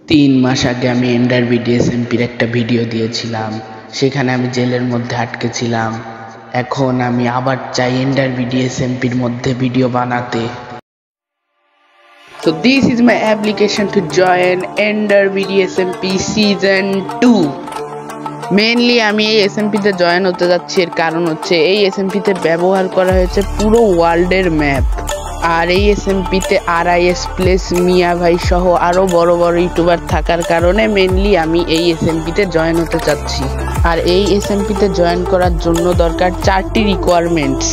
3 মাস আগে আমি এন্ডার বিডিএসএমপির একটা ভিডিও দিয়েছিলাম, সেখানে আমি জেলের মধ্যে আটকে ছিলাম। এখন আমি আবার চাই এন্ডার বিডিএসএমপির মধ্যে ভিডিও বানাতে। So this is my application to join Ender BDSMP season 2. Mainly আমি এই এসএমপিতে জয়েন হতে যাচ্ছি, এর কারণ হচ্ছে এই এসএমপিতে ব্যবহার করা হয়েছে পুরো ওয়ার্ল্ডের ম্যাপ। আর এই এসএমপিতে RIS প্লেস মিয়া ভাই সহ আরো বড় বড় ইউটিউবার থাকার কারণে মেইনলি আমি এই এসএমপিতে জয়েন হতে চাচ্ছি। আর এই এসএমপিতে জয়েন করার জন্য দরকার 4টি রিকোয়ারমেন্টস।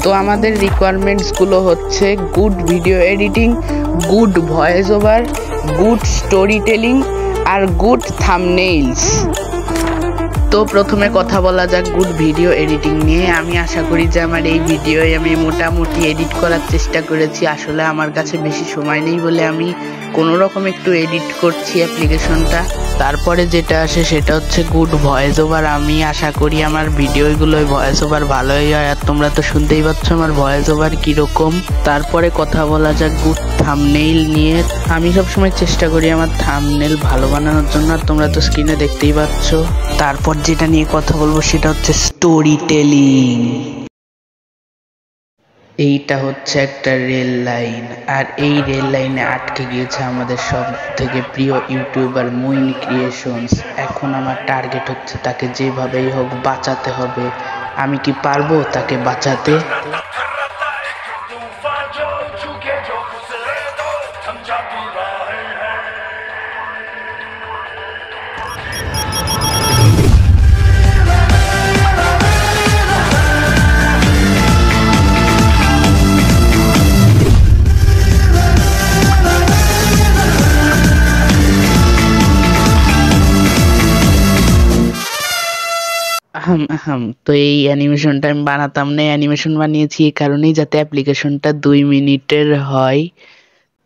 তো আমাদের রিকোয়ারমেন্টসগুলো হচ্ছে good video editing, good voice over, good story telling আর গুড থাম্বনেইলস। তো প্রথমে কথা বলা যাক গুড ভিডিও এডিটিং নিয়ে। আমি আশা করি যে আমার এই ভিডিও আমি মোটামুটি এডিট করার চেষ্টা করেছি। আসলে আমার কাছে বেশি সময় নেই বলে আমি কোনো রকম একটু এডিট করছি অ্যাপ্লিকেশনটা। তারপরে যেটা আসে সেটা হচ্ছে গুড ভয়েস ওভার। আমি আশা করি আমার ভিডিওগুলোয় ভয়েস ওভার ভালোই হয়, আর তোমরা তো শুনতেই পাচ্ছ আমার ভয়েস ওভার কীরকম। তারপরে কথা বলা যাক গুড থাম্বনেইল নিয়ে। আমি সবসময় চেষ্টা করি আমার থাম্বনেইল ভালো বানানোর জন্য, আর তোমরা তো স্ক্রিনে দেখতেই পাচ্ছ। তারপর যেটা নিয়ে কথা বলবো সেটা হচ্ছে স্টোরি টেলিং। এইটা হচ্ছে একটা রেল লাইন, আর এই রেল লাইনে আটকে গিয়েছে আমাদের সব থেকে প্রিয় ইউটিউবার মুইন ক্রিয়েশনস। এখন আমার টার্গেট হচ্ছে তাকে যেভাবেই হোক বাঁচাতে হবে। আমি কি পারবো তাকে বাঁচাতে? তো এই অ্যানিমেশনটা আমি বানাতাম না, অ্যানিমেশন বানিয়েছি এই কারণেই যাতে অ্যাপ্লিকেশনটা 2 মিনিটের হয়।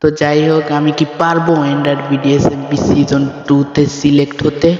তো যাই হোক, আমি কি পারবো এন্ডার বিডিএসএমপি সিজন 2 তে সিলেক্ট হতে?